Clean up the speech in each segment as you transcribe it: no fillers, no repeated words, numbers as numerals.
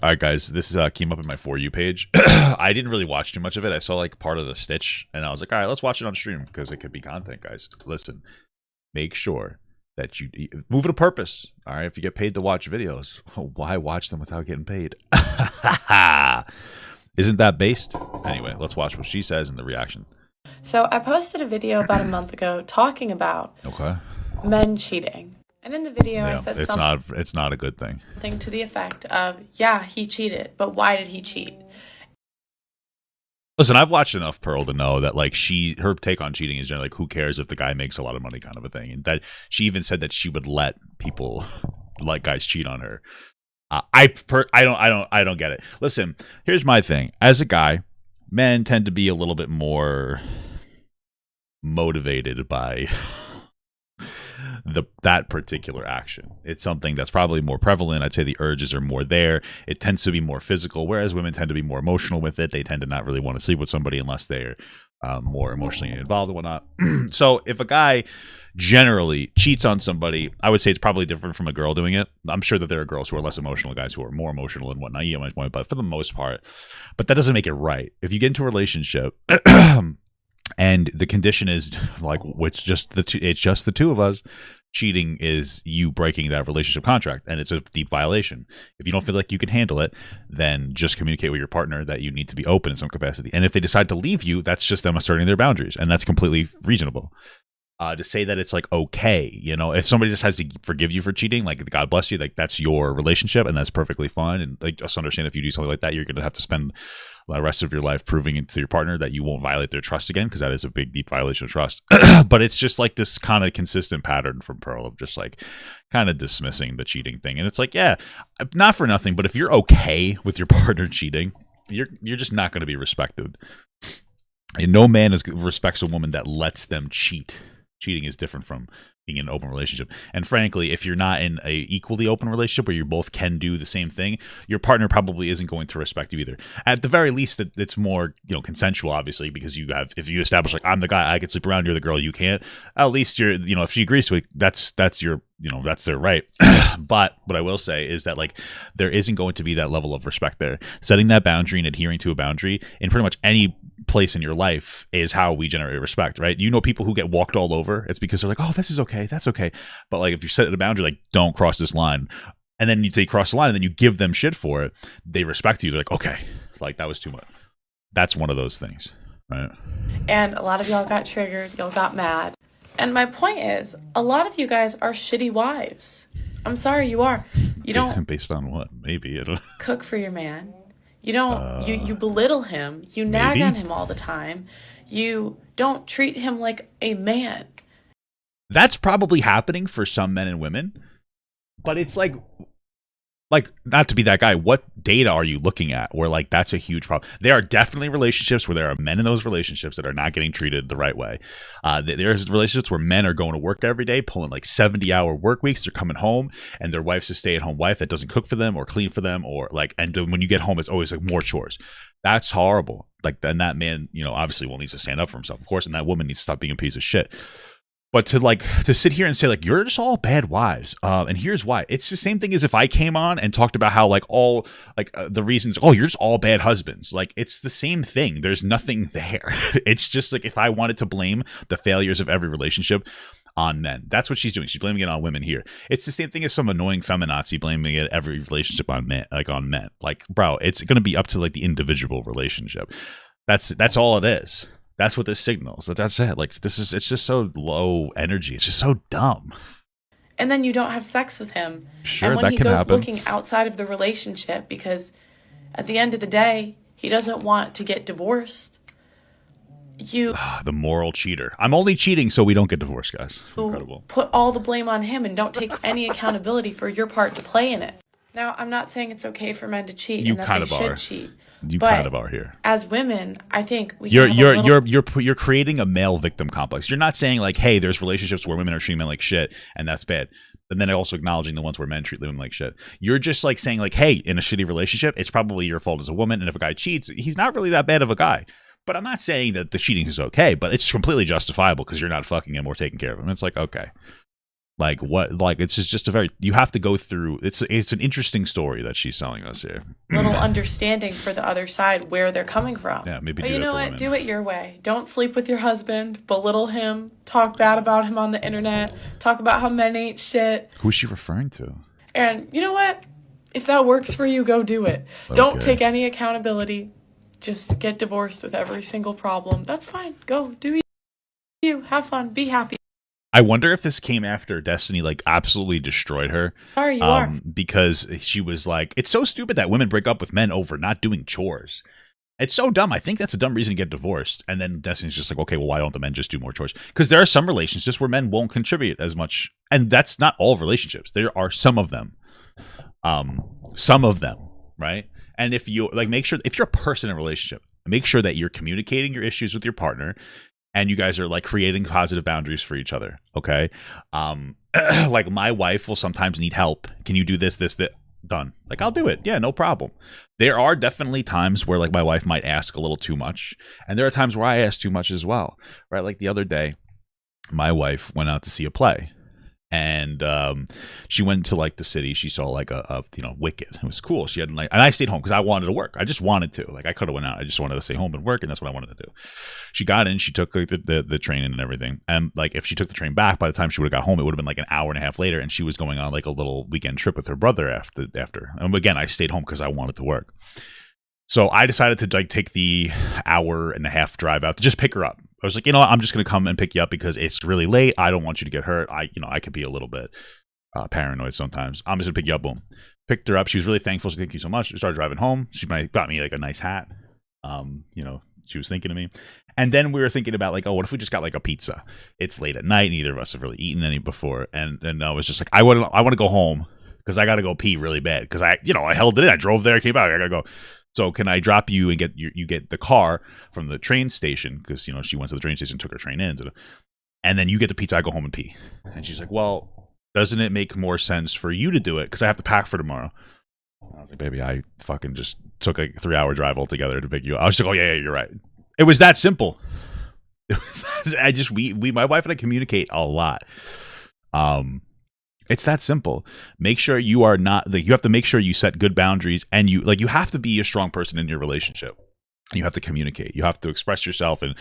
All right, guys, this is came up in my For You page. I didn't really watch too much of it. I saw like part of the stitch, and I was like, all right, let's watch it on stream because it could be content, guys. Listen, make sure that you move with a purpose. All right, if you get paid to watch videos, why watch them without getting paid? Isn't that based? Anyway, let's watch what she says in the reaction. So I posted a video about a month ago talking about men cheating. And in the video, I said it's not a good thing. Something to the effect of, yeah, he cheated, but why did he cheat? Listen, I've watched enough Pearl to know that like her take on cheating is generally like, who cares if the guy makes a lot of money kind of a thing. And that she even said that she would let people like guys cheat on her. I don't get it. Listen, here's my thing. As a guy, men tend to be a little bit more motivated by that particular action. It's something that's probably more prevalent. I'd say the urges are more there. It tends to be more physical, whereas women tend to be more emotional with it. They tend to not really want to sleep with somebody unless they're more emotionally involved and whatnot. So if a guy generally cheats on somebody, I would say it's probably different from a girl doing it. I'm sure that there are girls who are less emotional, guys who are more emotional and whatnot. But for the most part, but that doesn't make it right. If you get into a relationship and the condition is like, it's just the two of us, cheating is you breaking that relationship contract, and it's a deep violation. If you don't feel like you can handle it, then just communicate with your partner that you need to be open in some capacity. And if they decide to leave you, that's just them asserting their boundaries, and that's completely reasonable. To say that it's like okay, if somebody decides to forgive you for cheating, like God bless you, like that's your relationship and that's perfectly fine. And like just understand if you do something like that, you're going to have to spend the rest of your life proving it to your partner that you won't violate their trust again, because that is a big, deep violation of trust. But it's just like this kind of consistent pattern from Pearl of just like kind of dismissing the cheating thing. And it's like, yeah, not for nothing, but if you're okay with your partner cheating, you're just not going to be respected. And no man respects a woman that lets them cheat. Cheating is different from being in an open relationship. And frankly, if you're not in a equally open relationship where you both can do the same thing, your partner probably isn't going to respect you either. At the very least, it's more, consensual, obviously, because if you establish like, I'm the guy, I can sleep around, you're the girl, you can't. At least you're, if she agrees to it, that's your, that's their right. But what I will say is that like there isn't going to be that level of respect there. Setting that boundary and adhering to a boundary in pretty much any place in your life is how we generate respect, right? People who get walked all over, it's because they're like, oh, this is okay, that's okay. But like if you set a boundary, like don't cross this line, and then you say cross the line and then you give them shit for it, they respect you. They're like, okay, like that was too much. That's one of those things, right? And a lot of y'all got triggered, y'all got mad. And my point is, a lot of you guys are shitty wives. I'm sorry, you are. You don't. Based on what? Maybe. I don't cook for your man. You don't. You belittle him. You nag on him all the time. You don't treat him like a man. That's probably happening for some men and women, but it's like not to be that guy, what data are you looking at where like that's a huge problem? There are definitely relationships where there are men in those relationships that are not getting treated the right way. There's relationships where men are going to work every day, pulling like 70-hour work weeks. They're coming home and their wife's a stay-at-home wife that doesn't cook for them or clean for them, or like, and when you get home, it's always like more chores. That's horrible. Like then that man, obviously needs to stand up for himself, of course, and that woman needs to stop being a piece of shit. But to sit here and say like you're just all bad wives, and here's why. It's the same thing as if I came on and talked about how like all like the reasons. Oh, you're just all bad husbands. Like it's the same thing. There's nothing there. It's just like if I wanted to blame the failures of every relationship on men, that's what she's doing. She's blaming it on women here. It's the same thing as some annoying feminazi blaming it every relationship on men. Like bro, it's gonna be up to like the individual relationship. That's all it is. That's what this signals. That's it. Like it's just so low energy. It's just so dumb. And then you don't have sex with him. Sure, and when that he can goes happen. Looking outside of the relationship, because at the end of the day, he doesn't want to get divorced. The moral cheater. I'm only cheating so we don't get divorced, guys. Incredible. Put all the blame on him and don't take any accountability for your part to play in it. Now, I'm not saying it's okay for men to cheat and that they should cheat. You kind of are here. As women, I think you're creating a male victim complex. You're not saying like, hey, there's relationships where women are treating men like shit, and that's bad. And then also acknowledging the ones where men treat women like shit. You're just like saying like, hey, in a shitty relationship, it's probably your fault as a woman, and if a guy cheats, he's not really that bad of a guy. But I'm not saying that the cheating is okay, but it's completely justifiable because you're not fucking him or taking care of him. It's like, okay. Like what? Like it's just a very. You have to go through. It's an interesting story that she's selling us here. Little understanding for the other side where they're coming from. Yeah, maybe. But do you that know for what? women. Do it your way. Don't sleep with your husband. Belittle him. Talk bad about him on the internet. Talk about how men ain't shit. Who's she referring to? And you know what? If that works for you, go do it. Don't take any accountability. Just get divorced with every single problem. That's fine. Go do you. Have fun. Be happy. I wonder if this came after Destiny like absolutely destroyed her. Sorry, you are. Because she was like, it's so stupid that women break up with men over not doing chores. It's so dumb. I think that's a dumb reason to get divorced. And then Destiny's just like, okay, well, why don't the men just do more chores? Because there are some relationships where men won't contribute as much. And that's not all relationships. There are some of them. Right? And if you like, make sure if you're a person in a relationship, make sure that you're communicating your issues with your partner and you guys are like creating positive boundaries for each other. Okay. Like my wife will sometimes need help. Can you do this, that? Done. Like I'll do it. Yeah, no problem. There are definitely times where like my wife might ask a little too much. And there are times where I ask too much as well. Right. Like the other day, my wife went out to see a play. And she went to like the city. She saw like a Wicked. It was cool. She had like, and I stayed home because I wanted to work. I just wanted to. Like I could have went out. I just wanted to stay home and work, and that's what I wanted to do. She got in. She took like, the train in and everything. And like if she took the train back, by the time she would have got home, it would have been like an hour and a half later. And she was going on like a little weekend trip with her brother after. And again, I stayed home because I wanted to work. So I decided to like take the hour and a half drive out to just pick her up. I was like, you know what? I'm just going to come and pick you up because it's really late. I don't want you to get hurt. I could be a little bit paranoid sometimes. I'm just going to pick you up. Boom. Picked her up. She was really thankful. She said, thank you so much. We started driving home. She got me like a nice hat. She was thinking of me. And then we were thinking about like, oh, what if we just got like a pizza? It's late at night. Neither of us have really eaten any before. And I was just like, I want to go home because I got to go pee really bad because I held it in. I drove there, came back. I got to go. So can I drop you and you get the car from the train station? Because, she went to the train station, took her train in. And then you get the pizza, I go home and pee. And she's like, well, doesn't it make more sense for you to do it? Because I have to pack for tomorrow. And I was like, baby, I fucking just took a 3-hour drive altogether to pick you up. I was like, oh, yeah, you're right. It was that simple. My wife and I communicate a lot. It's that simple. Make sure you are not like, you have to make sure you set good boundaries, and you have to be a strong person in your relationship. You have to communicate. You have to express yourself and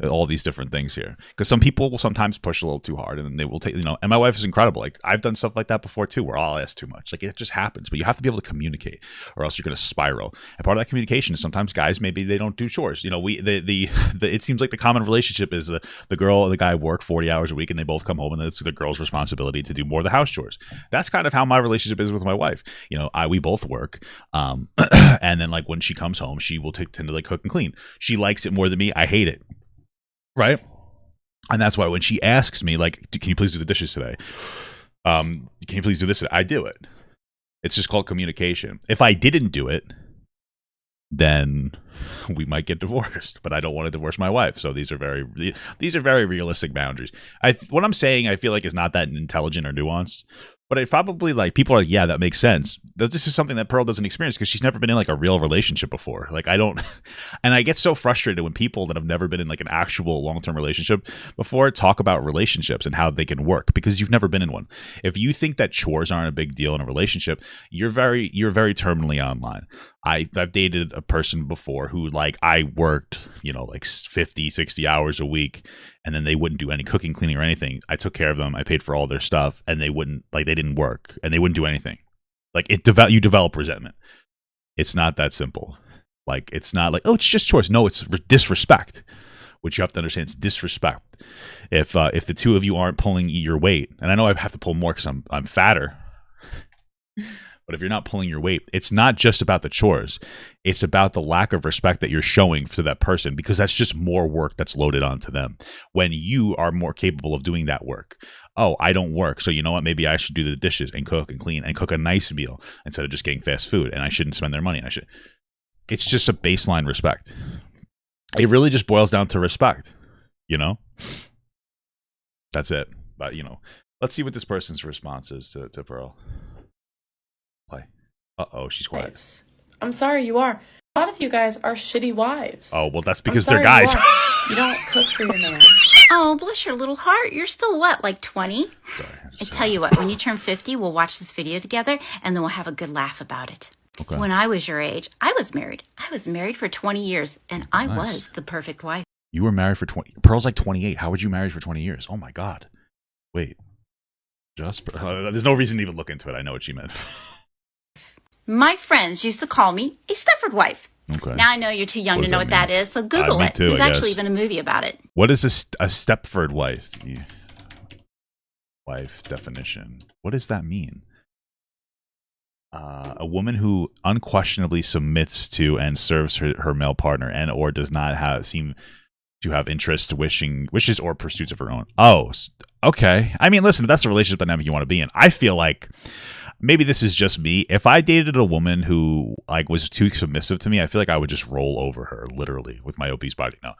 all these different things here. Because some people will sometimes push a little too hard, and they will take, and my wife is incredible. Like I've done stuff like that before too, where I'll ask too much. Like it just happens. But you have to be able to communicate, or else you're going to spiral. And part of that communication is sometimes guys, maybe they don't do chores. It seems like the common relationship is the girl and the guy work 40 hours a week, and they both come home, and it's the girl's responsibility to do more of the house chores. That's kind of how my relationship is with my wife. We both work, and then like when she comes home, she will tend to like cook and clean. She likes it more than me. I hate it. Right? And that's why when she asks me, like, can you please do the dishes today? Can you please do this? I do it. It's just called communication. If I didn't do it, then we might get divorced. But I don't want to divorce my wife. So these are very realistic boundaries. What I'm saying, I feel like is not that intelligent or nuanced. But it probably, like, people are like, yeah, that makes sense. This is something that Pearl doesn't experience because she's never been in, like, a real relationship before. Like, I don't... And I get so frustrated when people that have never been in, like, an actual long-term relationship before talk about relationships and how they can work because you've never been in one. If you think that chores aren't a big deal in a relationship, you're very terminally online. I've dated a person before who, like, I worked, like 50, 60 hours a week, and then they wouldn't do any cooking, cleaning, or anything. I took care of them. I paid for all their stuff, and they didn't work, and they wouldn't do anything. Like, you develop resentment. It's not that simple. Like, it's not like, oh, it's just chores. No, it's disrespect, which you have to understand. It's disrespect. If the two of you aren't pulling your weight, and I know I have to pull more because I'm fatter, but if you're not pulling your weight, it's not just about the chores. It's about the lack of respect that you're showing to that person, because that's just more work that's loaded onto them when you are more capable of doing that work. Oh, I don't work, so you know what? Maybe I should do the dishes and cook and clean and cook a nice meal instead of just getting fast food, and I shouldn't spend their money. It's just a baseline respect. It really just boils down to respect, That's it. But, let's see what this person's response is to Pearl. Play. Uh-oh, she's quiet. I'm sorry, you are. lot of you guys are shitty wives. Oh, well, that's I'm because sorry they're guys. you don't cook for your man. Oh, bless your little heart. You're still what, like 20? Sorry, I tell you what, when you turn 50, we'll watch this video together and then we'll have a good laugh about it. Okay. When I was your age, I was married. I was married for 20 years and I was the perfect wife. You were married for 20. Pearl's like 28. How would you marry for 20 years? Oh my God. Wait. There's no reason to even look into it. I know what she meant. My friends used to call me a Stepford wife. Okay. Now I know you're too young to know what that is, so Google me it. too, There's I actually guess. even a movie about it. What is a Stepford wife? Wife definition. What does that mean? A woman who unquestionably submits to and serves her male partner and or does not seem to have interests, wishes, or pursuits of her own. Oh, okay. I mean, listen, if that's the relationship dynamic you want to be in, I feel like maybe this is just me. If I dated a woman who like was too submissive to me, I feel like I would just roll over her, literally, with my obese body. No,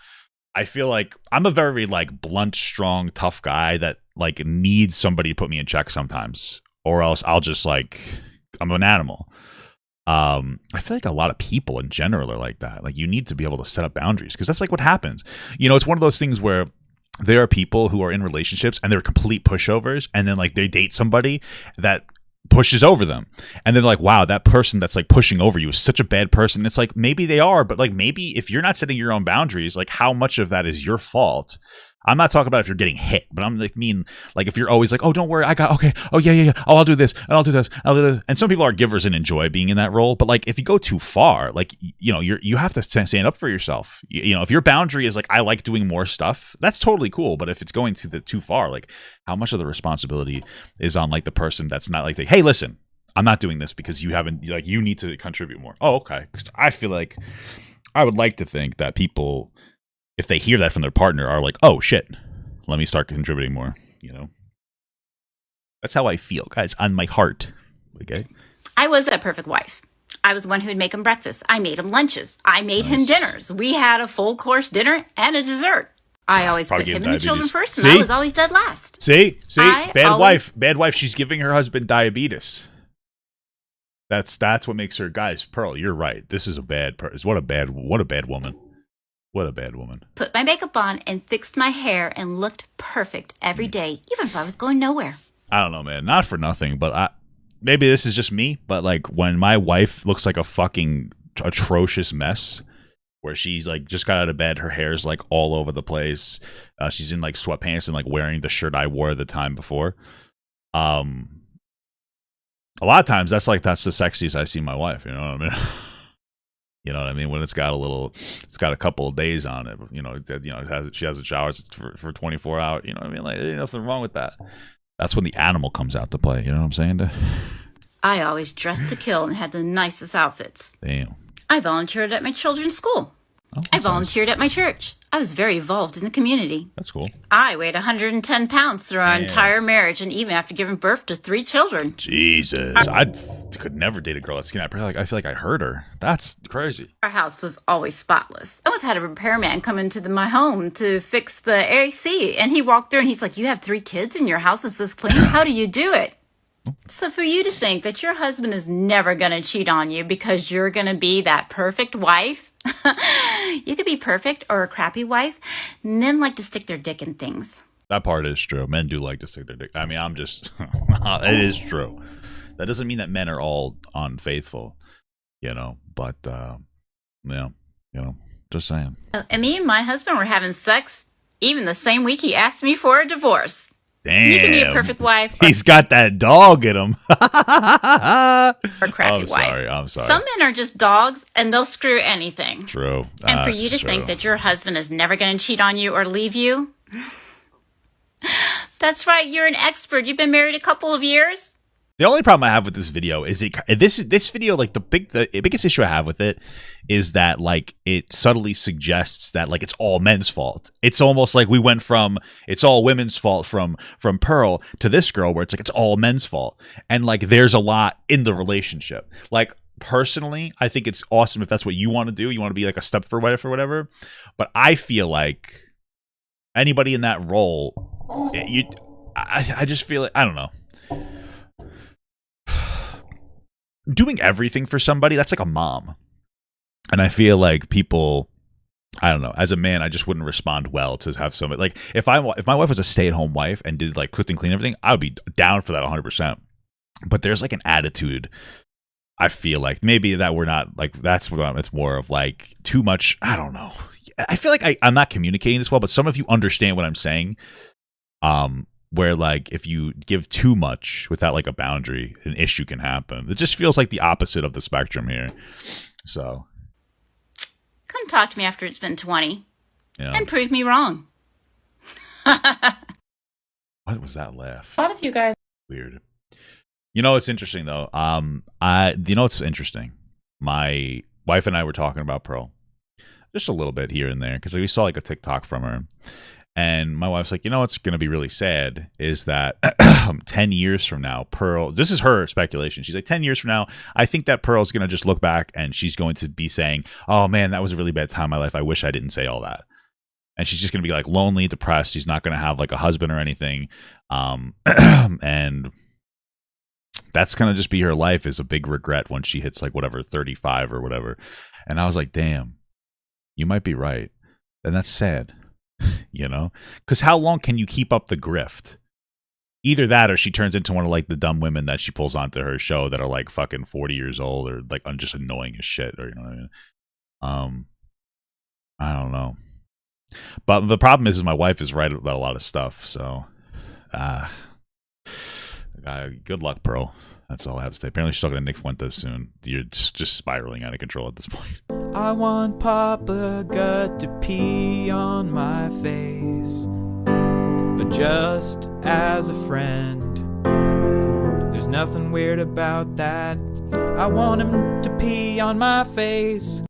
I feel like I'm a very like blunt, strong, tough guy that like needs somebody to put me in check sometimes, or else I'll just like I'm an animal. I feel like a lot of people in general are like that. Like you need to be able to set up boundaries because that's like what happens. You know, it's one of those things where there are people who are in relationships and they're complete pushovers, and then like they date somebody that pushes over them, and then like, wow, that person that's like pushing over you is such a bad person. It's like maybe they are, but like maybe if you're not setting your own boundaries, like how much of that is your fault? I'm not talking about if you're getting hit, but I'm like like if you're always like, oh, don't worry, I got okay, oh yeah, oh I'll do this and I'll do this, I'll do this. And some people are givers and enjoy being in that role, but like if you go too far, like you know you have to stand up for yourself. You know, if your boundary is like I like doing more stuff, that's totally cool. But if it's going too far, like how much of the responsibility is on like the person that's not like, hey, listen, I'm not doing this because you haven't, like you need to contribute more. Oh, okay, because I feel like I would like to think that people, if they hear that from their partner, are like, oh shit, let me start contributing more. You know, that's how I feel, guys, on my heart. Okay. I was a perfect wife. I was the one who would make him breakfast. I made him lunches. I made him dinners. We had a full course dinner and a dessert. I always put him and the children first, and I was always dead last. See, bad wife. She's giving her husband diabetes. That's what makes her. Guys, Pearl, you're right. This is a bad person. What a bad woman. What a bad woman. Put my makeup on and fixed my hair and looked perfect every day, even if I was going nowhere. I don't know, man. Not for nothing, but maybe this is just me, but like when my wife looks like a fucking atrocious mess, where she's like just got out of bed, her hair's like all over the place, she's in like sweatpants and like wearing the shirt I wore the time before. A lot of times that's the sexiest I see my wife. You know what I mean? You know what I mean? When it's got a couple of days on it. You know, she has a shower for 24 hours. You know what I mean? Like, there's nothing wrong with that. That's when the animal comes out to play. You know what I'm saying? I always dressed to kill and had the nicest outfits. Damn. I volunteered at my children's school. Oh, I volunteered at my church. I was very involved in the community. That's cool. I weighed 110 pounds through our entire marriage, and even after giving birth to 3 children. Jesus. I could never date a girl that's skinny. I feel like I hurt her. That's crazy. Our house was always spotless. I once had a repairman come into my home to fix the AC, and he walked through and he's like, you have 3 kids and your house is this clean? How do you do it? So for you to think that your husband is never going to cheat on you because you're going to be that perfect wife, you could be perfect or a crappy wife. Men like to stick their dick in things. That part is true. Men do like to stick their dick. I mean, I'm just, it is true. That doesn't mean that men are all unfaithful, you know, but, yeah, you know, just saying. And me and my husband were having sex even the same week he asked me for a divorce. Damn. You can be a perfect wife. He's got that dog in him. Or crappy wife. I'm sorry. Some men are just dogs and they'll screw anything. True. And for you to think that your husband is never going to cheat on you or leave you, that's right. You're an expert. You've been married a couple of years. The only problem I have with this video is this video, like the biggest issue I have with it is that like it subtly suggests that like it's all men's fault. It's almost like we went from it's all women's fault from Pearl to this girl where it's like it's all men's fault. And like there's a lot in the relationship. Like personally, I think it's awesome if that's what you want to do. You want to be like a Stepford wife or whatever. But I feel like anybody in that role, I just feel like, I don't know. Doing everything for somebody, that's like a mom. And I feel like people, I don't know, as a man, I just wouldn't respond well to have somebody like if my wife was a stay-at-home wife and did like cook and clean everything, I would be down for that 100%. But there's like an attitude, I feel like maybe that we're not like, that's what it's more of like too much. I don't know. I feel like I'm not communicating this well, but some of you understand what I'm saying. Where like if you give too much without like a boundary, an issue can happen. It just feels like the opposite of the spectrum here. So Come talk to me after it's been 20 and Oh. prove me wrong. what was that laugh? A lot of you guys. Weird. You know, it's interesting though. You know, it's interesting. My wife and I were talking about Pearl just a little bit here and there because we saw like a TikTok from her, and my wife's like, you know, what's going to be really sad is that 10 years from now, Pearl. This is her speculation. She's like, 10 years from now, I think that Pearl's going to just look back and she's going to be saying, "Oh man, that was a really bad time in my life. I wish I didn't say all that." And she's just going to be like lonely, depressed. She's not going to have like a husband or anything, and that's going to just be her life, is a big regret when she hits like whatever 35 or whatever. And I was like, damn, you might be right. And that's sad, you know, because how long can you keep up the grift? Either that or she turns into one of like the dumb women that she pulls onto her show that are like fucking 40 years old or like just annoying as shit, or you know what I mean? I don't know. But the problem is my wife is right about a lot of stuff, so good luck, Pearl. That's all I have to say. Apparently she's talking to Nick Fuentes soon. You're just spiraling out of control at this point. I want Papa Gut to pee on my face, but just as a friend. There's nothing weird about that. I want him to pee on my face.